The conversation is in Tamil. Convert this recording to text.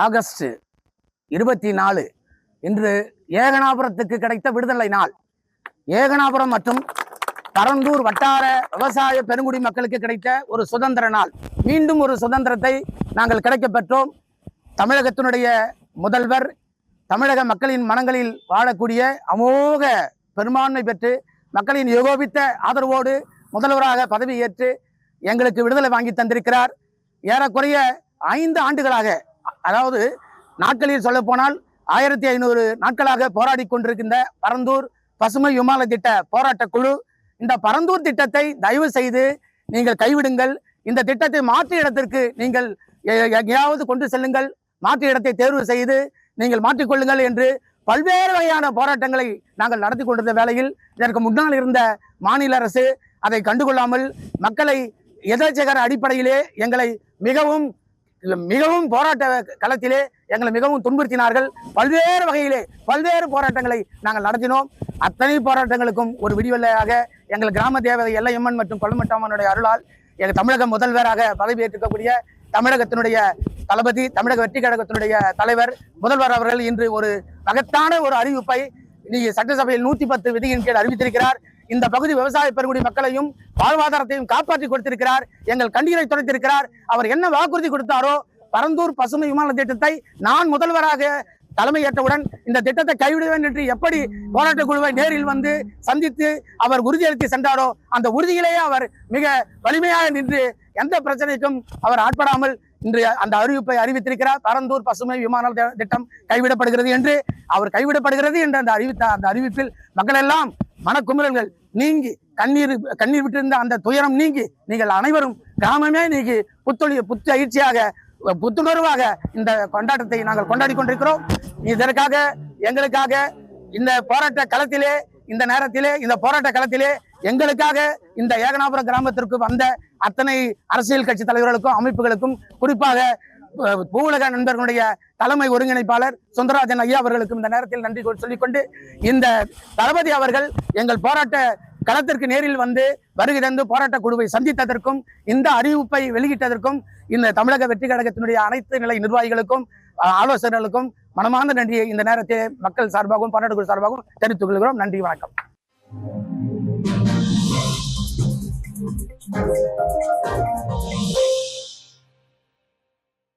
ஆகஸ்ட் 24 இன்று ஏகனாபுரத்துக்கு கிடைத்த விடுதலை நாள். ஏகனாபுரம் மற்றும் பரந்தூர் வட்டார விவசாய பெருங்குடி மக்களுக்கு கிடைத்த ஒரு சுதந்திர நாள். மீண்டும் ஒரு சுதந்திரத்தை நாங்கள் கிடைக்கப் பெற்றோம். தமிழகத்தினுடைய முதல்வர் தமிழக மக்களின் மனங்களில் வாழக்கூடிய அமோக பெரும்பான்மை பெற்று மக்களின் ஏகோபித்த ஆதரவோடு முதல்வராக பதவி ஏற்று எங்களுக்கு விடுதலை வாங்கி தந்திருக்கிறார். ஏறக்குறைய 5 ஆண்டுகளாக, அதாவது நாட்களில் சொல்ல போனால் 1500 நாட்களாக போராடி கொண்டிருக்கின்ற பரந்தூர் பசுமை விமான திட்ட போராட்ட குழு இந்த பரந்தூர் திட்டத்தை தயவு செய்து நீங்கள் கைவிடுங்கள். இந்த திட்டத்தை மாற்று இடத்திற்கு நீங்கள் எங்கேயாவது கொண்டு செல்லுங்கள், மாற்று இடத்தை தேர்வு செய்து நீங்கள் மாற்றிக்கொள்ளுங்கள் என்று பல்வேறு வகையான போராட்டங்களை நாங்கள் நடத்தி கொண்டிருந்த வேளையில் இதற்கு முன்னால் இருந்த மாநில அரசு அதை கண்டுகொள்ளாமல் மக்களை எதேச்சகர அடிப்படையிலே எங்களை மிகவும் மிகவும் போராட்ட களத்திலே எங்களை மிகவும் துன்புறுத்தினார்கள். பல்வேறு வகையிலே பல்வேறு போராட்டங்களை நாங்கள் நடத்தினோம். அத்தனை போராட்டங்களுக்கும் ஒரு விடிவெள்ளையாக எங்கள் கிராம தேவதை எல்லையம்மன் மற்றும் கொல்லமட்டம்மனுடைய அருளால் எங்கள் தமிழக முதல்வராக பதவியேற்றிருக்கக்கூடிய தமிழகத்தினுடைய தளபதி, தமிழக வெற்றி கழகத்தினுடைய தலைவர் முதல்வர் அவர்கள் இன்று ஒரு மகத்தான ஒரு அறிவிப்பை சட்டசபையில் 110 விதியின் கீழ் அறிவித்திருக்கிறார். இந்த பகுதி விவசாய பெருங்குடி மக்களையும் வாழ்வாதாரத்தையும் காப்பாற்றி கொடுத்திருக்கிறார். எங்கள் கண்ணீரை துடைத்திருக்கிறார். அவர் என்ன வாக்குறுதி கொடுத்தாரோ, பரந்தூர் பசுமை விமான திட்டத்தை நான் முதல்வராக தலைமையேற்றவுடன் இந்த திட்டத்தை கைவிடுவேன் என்று எப்படி போராட்ட குழுவை நேரில் வந்து சந்தித்து அவர் உறுதியளித்து சென்றாரோ, அந்த உறுதியிலேயே அவர் மிக வலிமையாக நின்று எந்த பிரச்சனைக்கும் அவர் ஆட்படாமல் இன்று அந்த அறிவிப்பை அறிவித்திருக்கிறார். பரந்தூர் பசுமை விமான திட்டம் கைவிடப்படுகிறது என்று அவர் கைவிடப்படுகிறது என்ற அந்த அறிவிப்பில் மக்கள் எல்லாம் மனக்குமுறல்கள் நீங்கி கண்ணீர் விட்டிருந்த அந்த துயரம் நீங்கி நீங்கள் அனைவரும் கிராமமே நீங்கி புத்துணர்ச்சியாக புத்துணர்வாக இந்த கொண்டாட்டத்தை நாங்கள் கொண்டாடி கொண்டிருக்கிறோம். இதற்காக எங்களுக்காக இந்த போராட்ட களத்திலே, இந்த நேரத்திலே, இந்த போராட்ட களத்திலே எங்களுக்காக இந்த ஏகனாபுரம் கிராமத்திற்கு வந்த அத்தனை அரசியல் கட்சி தலைவர்களுக்கும் அமைப்புகளுக்கும், குறிப்பாக பூவுலக நண்பர்களுடைய தலைமை ஒருங்கிணைப்பாளர் சுந்தரராஜன் ஐயா அவர்களுக்கும் இந்த நேரத்தில் நன்றி சொல்லிக்கொண்டு, இந்த தளபதி அவர்கள் எங்கள் போராட்ட களத்திற்கு நேரில் வந்து வருகை தந்து போராட்ட குழுவை சந்தித்ததற்கும், இந்த அறிவிப்பை வெளியிட்டதற்கும் இந்த தமிழக வெற்றி கழகத்தினுடைய அனைத்து நிலை நிர்வாகிகளுக்கும் ஆலோசகர்களுக்கும் மனமார்ந்த நன்றியை இந்த நேரத்தில் மக்கள் சார்பாகவும் போராட்ட குழு சார்பாகவும் தெரிவித்துக் கொள்கிறோம். நன்றி, வணக்கம்.